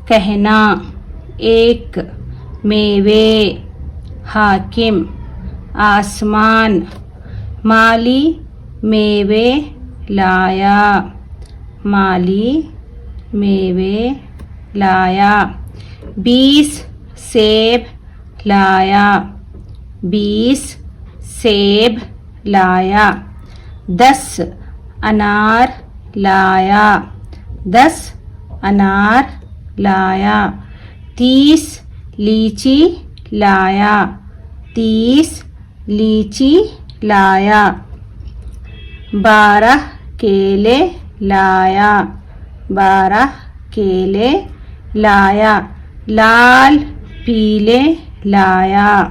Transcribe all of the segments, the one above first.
कहना, एक, मेवे, हाकिम, आसमान, माली मेवे लाया, माली मेवे लाया। 20 सेब लाया, 20 सेब लाया। 10 अनार लाया, 10 अनार लाया। 30 लीची लाया, 30 लीची लाया। 12 केले लाया, 12 केले लाया। लाल पीले लाया।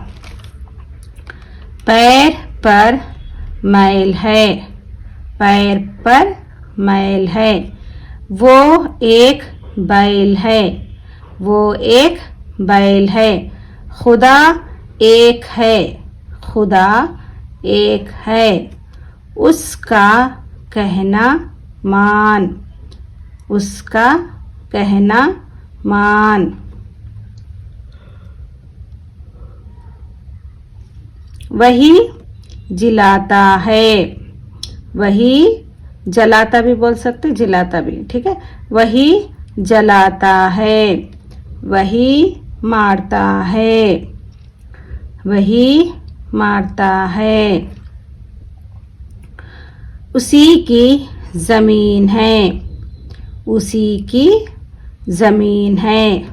पैर पर मैल है, पैर पर मैल है। वो एक बैल है, वो एक बैल है। खुदा एक है, खुदा एक है। उसका कहना मान, उसका कहना मान। वही जिलाता है, वही जलाता भी बोल सकते, जिलाता भी, ठीक है। वही जलाता है, वही मारता है, वही मारता है। उसी की जमीन है, उसी की जमीन है।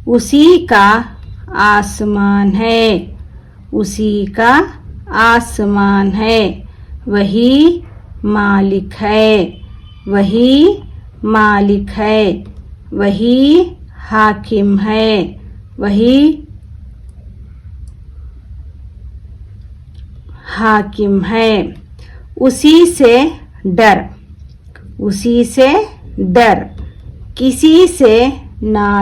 उसी का आसमान है, उसी का आसमान है। वही मालिक है, वही मालिक है। वही हाकिम है, वही हाकिम है। उसी से डर, उसी से डर। किसी से ना